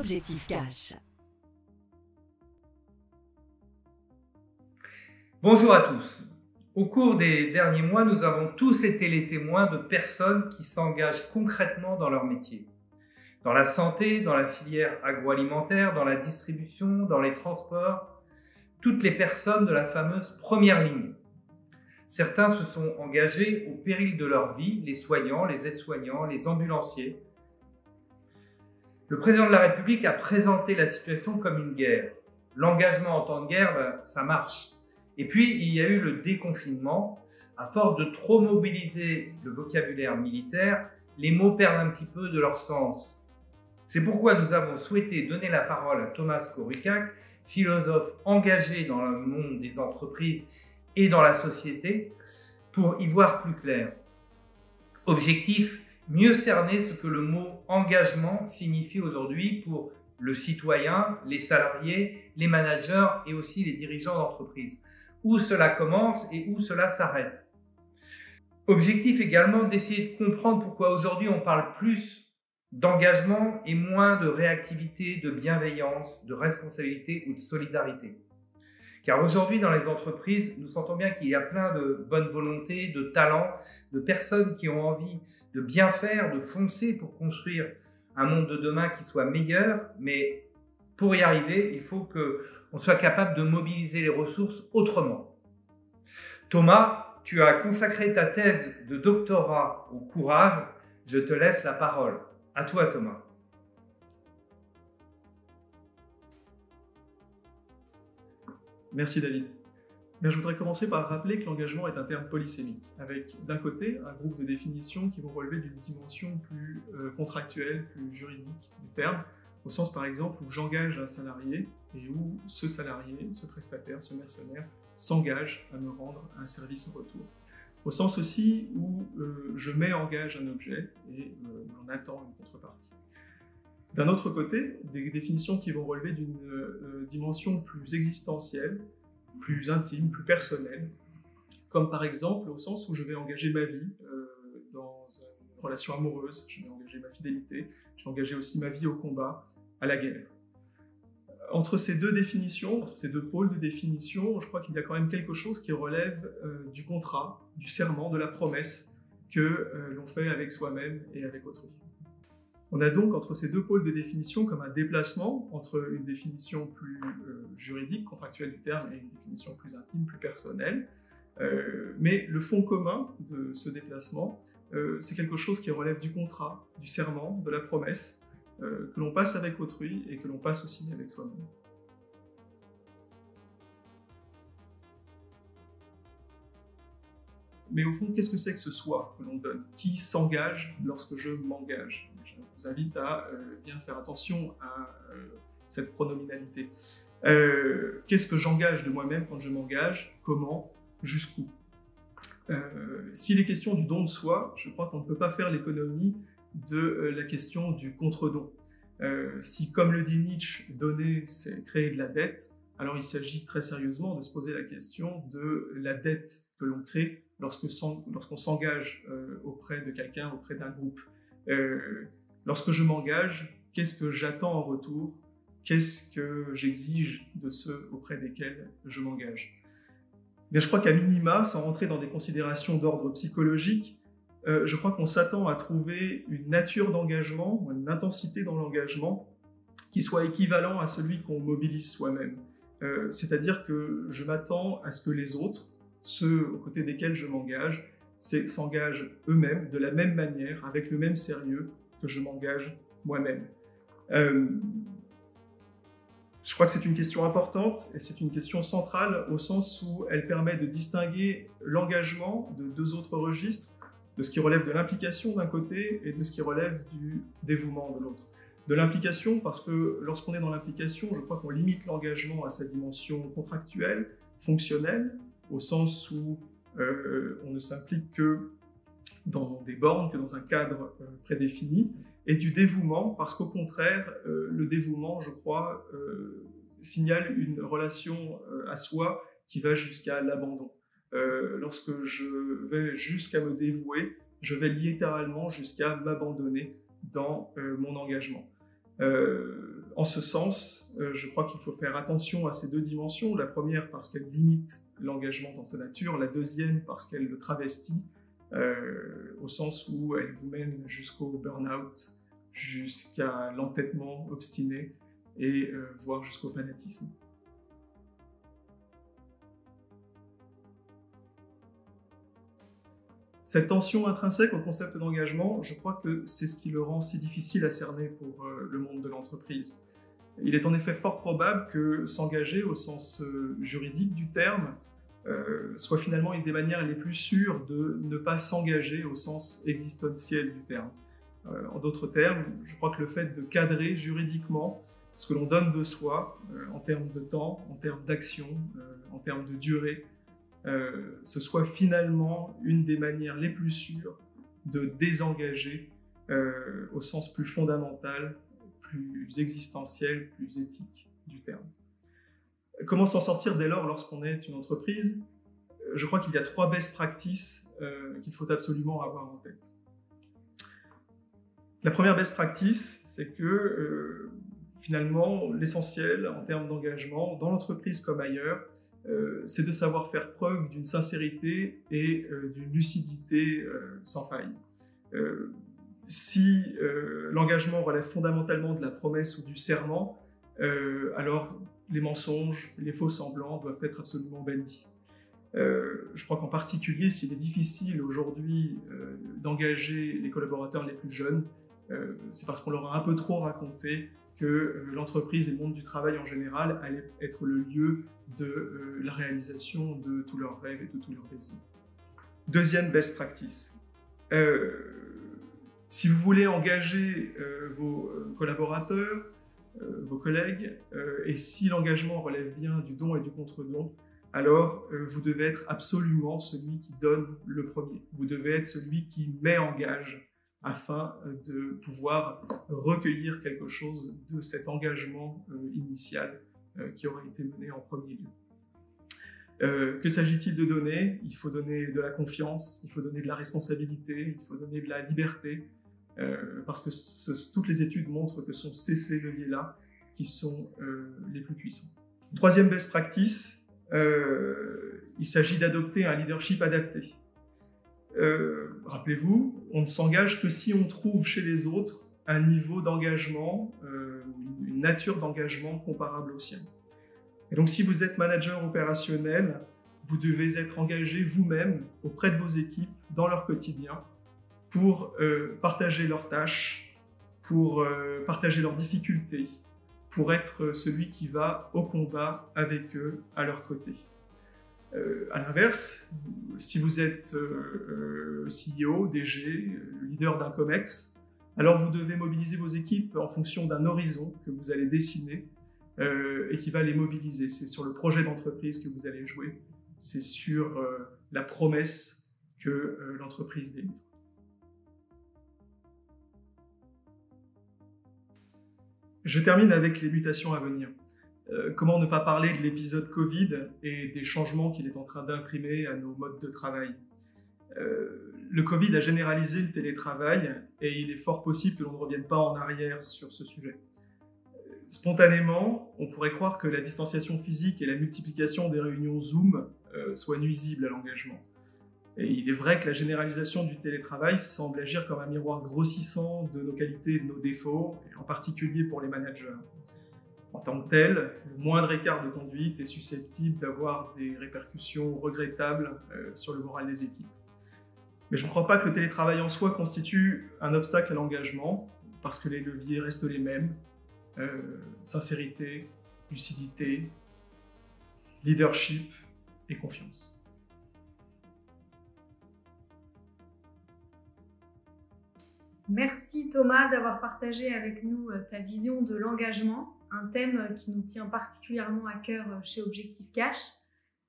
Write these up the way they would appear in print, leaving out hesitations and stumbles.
Objectif Cash. Bonjour à tous. Au cours des derniers mois, nous avons tous été les témoins de personnes qui s'engagent concrètement dans leur métier. Dans la santé, dans la filière agroalimentaire, dans la distribution, dans les transports, toutes les personnes de la fameuse première ligne. Certains se sont engagés au péril de leur vie, les soignants, les aides-soignants, les ambulanciers. Le président de la République a présenté la situation comme une guerre. L'engagement en temps de guerre, ça marche. Et puis, il y a eu le déconfinement. À force de trop mobiliser le vocabulaire militaire, les mots perdent un petit peu de leur sens. C'est pourquoi nous avons souhaité donner la parole à Thomas Korukak, philosophe engagé dans le monde des entreprises et dans la société, pour y voir plus clair. Objectif, mieux cerner ce que le mot engagement signifie aujourd'hui pour le citoyen, les salariés, les managers et aussi les dirigeants d'entreprise. Où cela commence et où cela s'arrête. Objectif également d'essayer de comprendre pourquoi aujourd'hui on parle plus d'engagement et moins de réactivité, de bienveillance, de responsabilité ou de solidarité. Car aujourd'hui dans les entreprises, nous sentons bien qu'il y a plein de bonne volonté, de talents, de personnes qui ont envie de bien faire, de foncer pour construire un monde de demain qui soit meilleur, mais pour y arriver, il faut qu'on soit capable de mobiliser les ressources autrement. Thomas, tu as consacré ta thèse de doctorat au courage. Je te laisse la parole. À toi, Thomas. Merci David. Je voudrais commencer par rappeler que l'engagement est un terme polysémique, avec d'un côté un groupe de définitions qui vont relever d'une dimension plus contractuelle, plus juridique du terme, au sens par exemple où j'engage un salarié et où ce salarié, ce prestataire, ce mercenaire s'engage à me rendre un service en retour. Au sens aussi où je mets en gage un objet et j'en attends une contrepartie. D'un autre côté, des définitions qui vont relever d'une dimension plus existentielle, plus intime, plus personnelle, comme par exemple au sens où je vais engager ma vie dans une relation amoureuse, je vais engager ma fidélité, je vais engager aussi ma vie au combat, à la guerre. Entre ces deux définitions, entre ces deux pôles de définition, je crois qu'il y a quand même quelque chose qui relève du contrat, du serment, de la promesse que l'on fait avec soi-même et avec autrui. On a donc entre ces deux pôles de définition comme un déplacement entre une définition plus juridique, contractuelle du terme, et une définition plus intime, plus personnelle. Mais le fond commun de ce déplacement, c'est quelque chose qui relève du contrat, du serment, de la promesse, que l'on passe avec autrui et que l'on passe aussi avec soi-même. Mais au fond, qu'est-ce que c'est que ce soi que l'on donne? Qui s'engage lorsque je m'engage? Je vous invite à bien faire attention à cette pronominalité. Qu'est-ce que j'engage de moi-même quand je m'engage? Comment? Jusqu'où? S'il est question du don de soi, je crois qu'on ne peut pas faire l'économie de la question du contre-don. Si, comme le dit Nietzsche, donner, c'est créer de la dette, alors il s'agit très sérieusement de se poser la question de la dette que l'on crée lorsqu'on s'engage auprès de quelqu'un, auprès d'un groupe. Lorsque je m'engage, qu'est-ce que j'attends en retour? Qu'est-ce que j'exige de ceux auprès desquels je m'engage? Je crois qu'à minima, sans rentrer dans des considérations d'ordre psychologique, je crois qu'on s'attend à trouver une nature d'engagement, une intensité dans l'engagement qui soit équivalent à celui qu'on mobilise soi-même. C'est-à-dire que je m'attends à ce que les autres, ceux aux côtés desquels je m'engage, s'engagent eux-mêmes de la même manière, avec le même sérieux que je m'engage moi-même. Je crois que c'est une question importante et c'est une question centrale au sens où elle permet de distinguer l'engagement de deux autres registres, de ce qui relève de l'implication d'un côté et de ce qui relève du dévouement de l'autre. De l'implication parce que lorsqu'on est dans l'implication, je crois qu'on limite l'engagement à sa dimension contractuelle, fonctionnelle, au sens où on ne s'implique que dans des bornes, que dans un cadre prédéfini, et du dévouement parce qu'au contraire, le dévouement, je crois, signale une relation à soi qui va jusqu'à l'abandon. Lorsque je vais jusqu'à me dévouer, je vais littéralement jusqu'à m'abandonner dans mon engagement. En ce sens, je crois qu'il faut faire attention à ces deux dimensions. La première parce qu'elle limite l'engagement dans sa nature, la deuxième parce qu'elle le travestit, au sens où elle vous mène jusqu'au burn-out, jusqu'à l'entêtement obstiné et voire jusqu'au fanatisme. Cette tension intrinsèque au concept d'engagement, je crois que c'est ce qui le rend si difficile à cerner pour le monde de l'entreprise. Il est en effet fort probable que s'engager au sens juridique du terme soit finalement une des manières les plus sûres de ne pas s'engager au sens existentiel du terme. En d'autres termes, je crois que le fait de cadrer juridiquement ce que l'on donne de soi en termes de temps, en termes d'action, en termes de durée, ce soit finalement une des manières les plus sûres de désengager au sens plus fondamental, plus existentiel, plus éthique du terme. Comment s'en sortir dès lors lorsqu'on est une entreprise? Je crois qu'il y a 3 best practices qu'il faut absolument avoir en tête. La première best practice, c'est que finalement, l'essentiel en termes d'engagement, dans l'entreprise comme ailleurs, c'est de savoir faire preuve d'une sincérité et d'une lucidité sans faille. Si l'engagement relève fondamentalement de la promesse ou du serment, alors les mensonges, les faux semblants doivent être absolument bannis. Je crois qu'en particulier, s'il est difficile aujourd'hui d'engager les collaborateurs les plus jeunes, c'est parce qu'on leur a un peu trop raconté que l'entreprise et le monde du travail en général allaient être le lieu de la réalisation de tous leurs rêves et de tous leurs désirs. Deuxième best practice. Si vous voulez engager vos collaborateurs, vos collègues, et si l'engagement relève bien du don et du contre-don, alors vous devez être absolument celui qui donne le premier. Vous devez être celui qui met en gage afin de pouvoir recueillir quelque chose de cet engagement initial qui aura été mené en premier lieu. Que s'agit-il de donner? Il faut donner de la confiance, il faut donner de la responsabilité, il faut donner de la liberté, parce que toutes les études montrent que ce sont ces leviers-là qui sont les plus puissants. Troisième best practice, il s'agit d'adopter un leadership adapté. Rappelez-vous, on ne s'engage que si on trouve chez les autres un niveau d'engagement, une nature d'engagement comparable au sien. Et donc si vous êtes manager opérationnel, vous devez être engagé vous-même auprès de vos équipes dans leur quotidien pour partager leurs tâches, pour partager leurs difficultés, pour être celui qui va au combat avec eux à leur côté. À l'inverse, si vous êtes CEO, DG, leader d'un COMEX, alors vous devez mobiliser vos équipes en fonction d'un horizon que vous allez dessiner et qui va les mobiliser. C'est sur le projet d'entreprise que vous allez jouer, c'est sur la promesse que l'entreprise délivre. Je termine avec les mutations à venir. Comment ne pas parler de l'épisode Covid et des changements qu'il est en train d'imprimer à nos modes de travail. Le Covid a généralisé le télétravail et il est fort possible que l'on ne revienne pas en arrière sur ce sujet. Spontanément, on pourrait croire que la distanciation physique et la multiplication des réunions Zoom soient nuisibles à l'engagement. Et il est vrai que la généralisation du télétravail semble agir comme un miroir grossissant de nos qualités et de nos défauts, et en particulier pour les managers. En tant que tel, le moindre écart de conduite est susceptible d'avoir des répercussions regrettables sur le moral des équipes. Mais je ne crois pas que le télétravail en soi constitue un obstacle à l'engagement, parce que les leviers restent les mêmes. Sincérité, lucidité, leadership et confiance. Merci Thomas d'avoir partagé avec nous ta vision de l'engagement, un thème qui nous tient particulièrement à cœur chez Objectif Cash,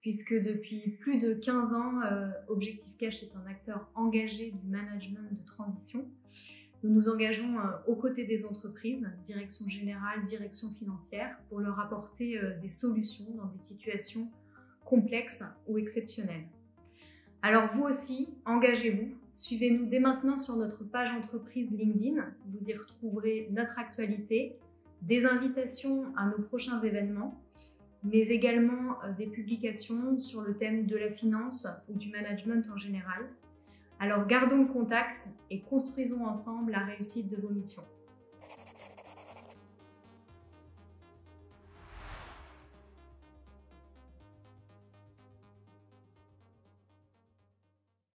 puisque depuis plus de 15 ans, Objectif Cash est un acteur engagé du management de transition. Nous nous engageons aux côtés des entreprises, direction générale, direction financière, pour leur apporter des solutions dans des situations complexes ou exceptionnelles. Alors vous aussi, engagez-vous, suivez-nous dès maintenant sur notre page entreprise LinkedIn. Vous y retrouverez notre actualité, des invitations à nos prochains événements, mais également des publications sur le thème de la finance ou du management en général. Alors gardons le contact et construisons ensemble la réussite de vos missions.